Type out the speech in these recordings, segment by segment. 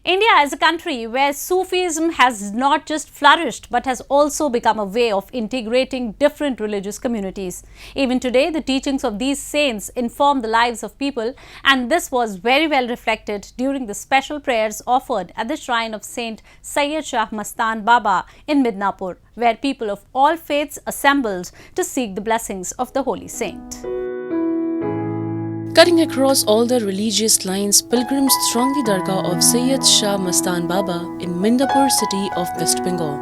India is a country where Sufism has not just flourished but has also become a way of integrating different religious communities. Even today, the teachings of these saints inform the lives of people, and this was very well reflected during the special prayers offered at the shrine of Saint Syed Shah Mastan Baba in Midnapore, where people of all faiths assembled to seek the blessings of the holy saint. Cutting across all the religious lines, pilgrims throng the Dargah of Sayyid Shah Mastaan Baba in Midnapore city of West Bengal.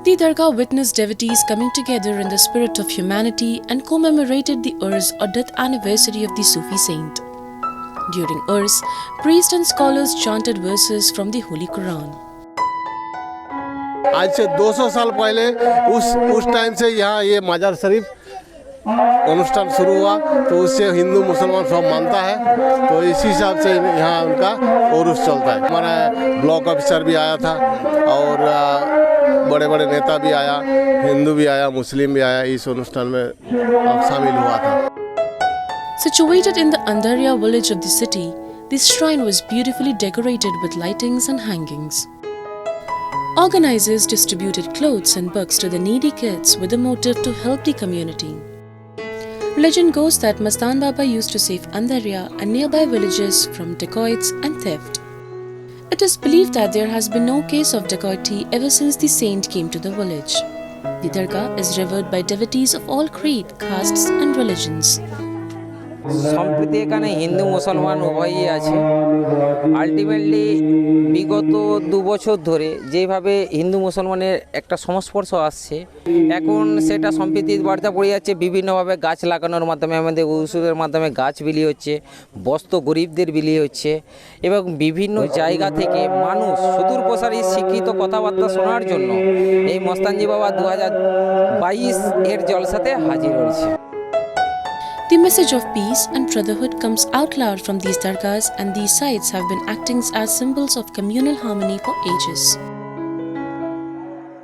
The Dargah witnessed devotees coming together in the spirit of humanity and commemorated the Urs or death anniversary of the Sufi saint. During Urs, priests and scholars chanted verses from the Holy Quran. आज से 200 साल पहले उस time से यहाँ ये मजार शरीफ अनुष्ठान शुरू हुआ, तो उससे हिंदू मुसलमान सब मानता है, तो इसी हिसाब से यहाँ उनका उर्स चलता है। हमारा ब्लॉक ऑफिसर भी आया था और बड़े बड़े नेता भी आया, हिंदू भी आया, मुस्लिम भी आया, इस अनुष्ठान में शामिल हुआ था। Situated in the Andarya village of the city, this shrine was beautifully decorated with lightings and hangings. Organizers distributed clothes and books to the needy kids with the motive to help the community. Legend goes that Mastaan Baba used to save Andarya and nearby villages from dacoits and theft. It is believed that there has been no case of dacoity ever since the saint came to the village. The Dargah is revered by devotees of all creed, castes and religions. সম্প্রতি এখানে হিন্দু মুসলমান উভয়ই আছে। Ultimately বিগত 2 বছর ধরে যেভাবে হিন্দু মুসলমানের একটা সংস্পর্শ আসছে, এখন সেটা সম্প্রীতির বার্তা পড়ে যাচ্ছে। বিভিন্নভাবে গাছ লাগানোর মাধ্যমে, আমাদের ওষুধের মাধ্যমে গাছ বিলি হচ্ছে, বস্ত্র গরিবদের বিলি হচ্ছে এবং বিভিন্ন জায়গা থেকে মানুষ সুদূর প্রসারী শিক্ষিত কথাবার্তা শোনার জন্য এই মস্তানজি বাবা 2022 এর জলসাতে হাজির হয়েছে। The message of peace and brotherhood comes out loud from these dargahs, and these sites have been acting as symbols of communal harmony for ages.